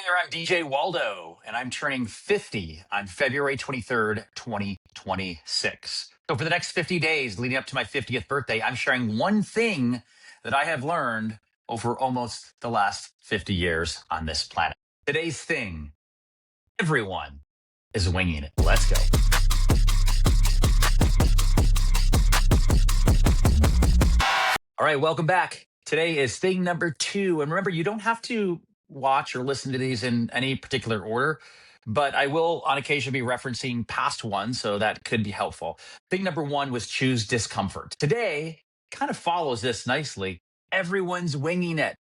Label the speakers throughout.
Speaker 1: There, I'm DJ Waldow, and I'm turning 50 on February 23rd, 2026. So, for the next 50 days leading up to my 50th birthday, I'm sharing one thing that I have learned over almost the last 50 years on this planet. Today's thing: everyone is winging it. Let's go. All right, welcome back. Today is thing number two. And remember, you don't have to watch or listen to these in any particular order, but I will on occasion be referencing past ones, so that could be helpful. Thing number one was choose discomfort. Today kind of follows this nicely. Everyone's winging it.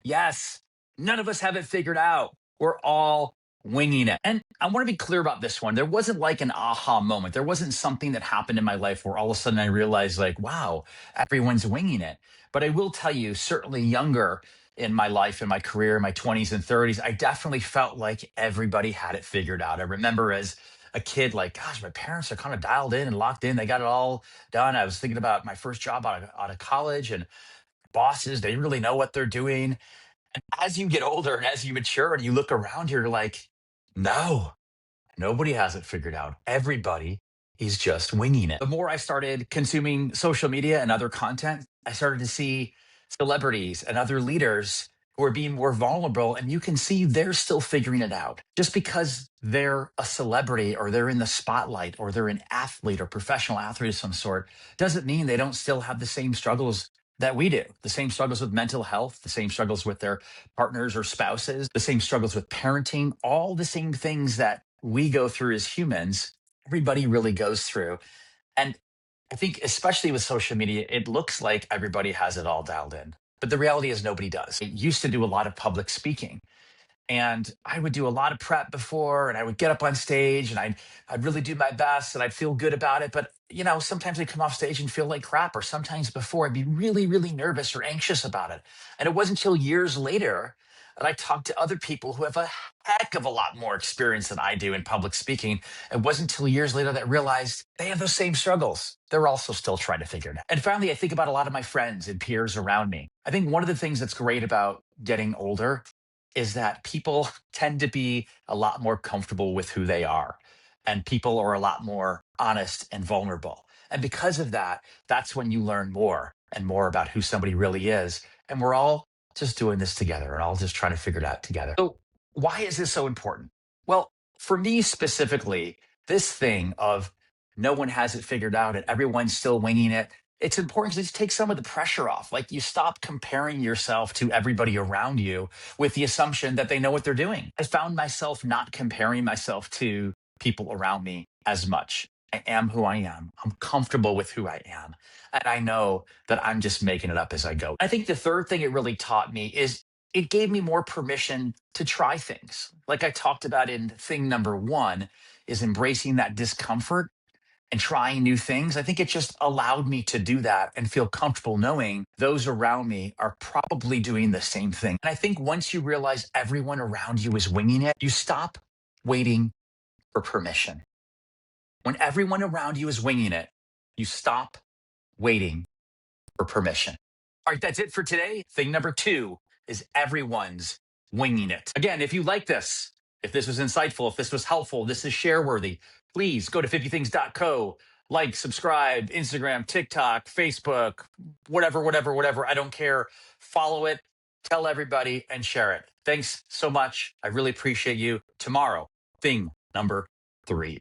Speaker 1: Yes, none of us have it figured out. We're all winging it. And I want to be clear about this one. There wasn't like an aha moment. There wasn't something that happened in my life where all of a sudden I realized, like, wow, everyone's winging it. But I will tell you, certainly younger in my life, in my career, in my 20s and 30s, I definitely felt like everybody had it figured out. I remember as a kid, like, gosh, my parents are kind of dialed in and locked in. They got it all done. I was thinking about my first job out of college, and bosses, they really know what they're doing. As you get older and as you mature and you look around, you're like, no, nobody has it figured out. Everybody is just winging it. The more I started consuming social media and other content, I started to see celebrities and other leaders who are being more vulnerable. And you can see they're still figuring it out. Just because they're a celebrity or they're in the spotlight or they're an athlete or professional athlete of some sort doesn't mean they don't still have the same struggles that we do. The same struggles with mental health, the same struggles with their partners or spouses, the same struggles with parenting, all the same things that we go through as humans, everybody really goes through. And I think, especially with social media, it looks like everybody has it all dialed in. But the reality is, nobody does. I used to do a lot of public speaking, and I would do a lot of prep before, and I would get up on stage and I'd really do my best and I'd feel good about it. But sometimes I'd come off stage and feel like crap, or sometimes before I'd be really, really nervous or anxious about it. And it wasn't until years later that I talked to other people who have a heck of a lot more experience than I do in public speaking. It wasn't until years later that I realized they have those same struggles. They're also still trying to figure it out. And finally, I think about a lot of my friends and peers around me. I think one of the things that's great about getting older is that people tend to be a lot more comfortable with who they are, and people are a lot more honest and vulnerable. And because of that, that's when you learn more and more about who somebody really is. And we're all just doing this together and all just trying to figure it out together. So, why is this so important? Well, for me specifically, this thing of no one has it figured out and everyone's still winging it, it's important to just take some of the pressure off. Like, you stop comparing yourself to everybody around you with the assumption that they know what they're doing. I found myself not comparing myself to people around me as much. I am who I am. I'm comfortable with who I am. And I know that I'm just making it up as I go. I think the third thing it really taught me is it gave me more permission to try things. Like I talked about in thing number one, is embracing that discomfort and trying new things. I think it just allowed me to do that and feel comfortable knowing those around me are probably doing the same thing. And I think once you realize everyone around you is winging it, you stop waiting for permission. When everyone around you is winging it, you stop waiting for permission. All right, that's it for today. Thing number two is everyone's winging it. Again, if you like this, if this was insightful, if this was helpful, this is share worthy, please go to 50things.co, like, subscribe, Instagram, TikTok, Facebook, whatever. I don't care. Follow it, tell everybody, and share it. Thanks so much. I really appreciate you. Tomorrow, thing number three.